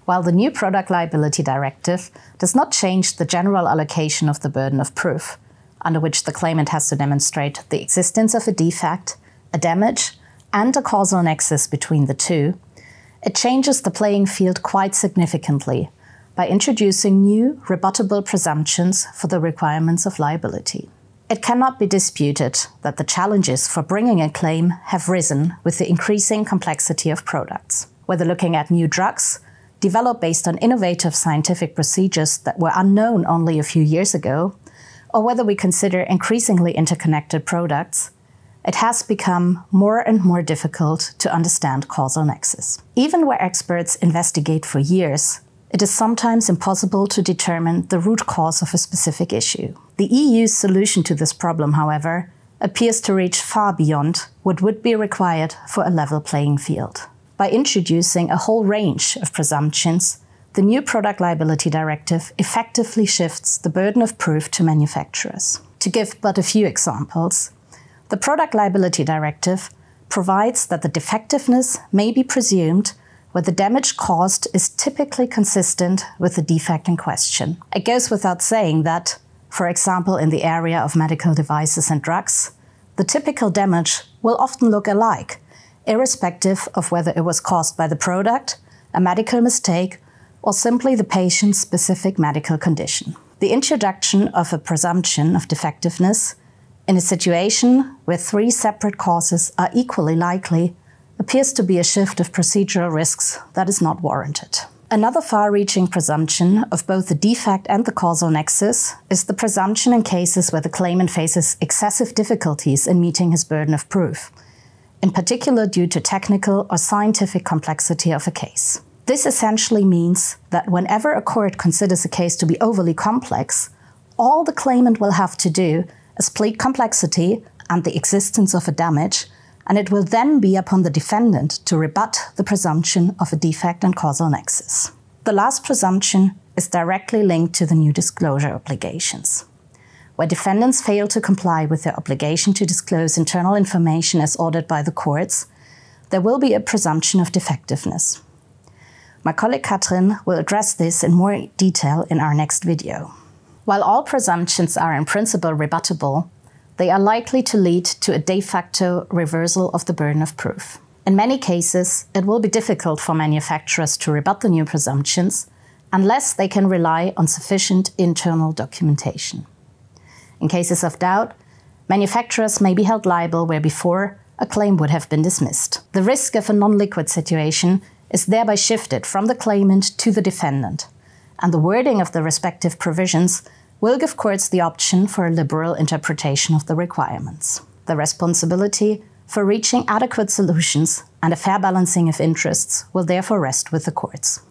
While the new Product Liability Directive does not change the general allocation of the burden of proof, under which the claimant has to demonstrate the existence of a defect, a damage, and a causal nexus between the two, it changes the playing field quite significantly by introducing new rebuttable presumptions for the requirements of liability. It cannot be disputed that the challenges for bringing a claim have risen with the increasing complexity of products. Whether looking at new drugs, developed based on innovative scientific procedures that were unknown only a few years ago, or whether we consider increasingly interconnected products, it has become more and more difficult to understand causal nexus. Even where experts investigate for years, it is sometimes impossible to determine the root cause of a specific issue. The EU's solution to this problem, however, appears to reach far beyond what would be required for a level playing field. By introducing a whole range of presumptions, the new Product Liability Directive effectively shifts the burden of proof to manufacturers. To give but a few examples, the Product Liability Directive provides that the defectiveness may be presumed where the damage caused is typically consistent with the defect in question. It goes without saying that, for example, in the area of medical devices and drugs, the typical damage will often look alike, irrespective of whether it was caused by the product, a medical mistake, or simply the patient's specific medical condition. The introduction of a presumption of defectiveness in a situation where three separate causes are equally likely appears to be a shift of procedural risks that is not warranted. Another far-reaching presumption of both the defect and the causal nexus is the presumption in cases where the claimant faces excessive difficulties in meeting his burden of proof, in particular due to technical or scientific complexity of a case. This essentially means that whenever a court considers a case to be overly complex, all the claimant will have to do is plead complexity and the existence of a damage, and it will then be upon the defendant to rebut the presumption of a defect and causal nexus. The last presumption is directly linked to the new disclosure obligations. Where defendants fail to comply with their obligation to disclose internal information as ordered by the courts, there will be a presumption of defectiveness. My colleague Katrin will address this in more detail in our next video. While all presumptions are in principle rebuttable, they are likely to lead to a de facto reversal of the burden of proof. In many cases, it will be difficult for manufacturers to rebut the new presumptions unless they can rely on sufficient internal documentation. In cases of doubt, manufacturers may be held liable where before a claim would have been dismissed. The risk of a non-liquid situation is thereby shifted from the claimant to the defendant, and the wording of the respective provisions will give courts the option for a liberal interpretation of the requirements. The responsibility for reaching adequate solutions and a fair balancing of interests will therefore rest with the courts.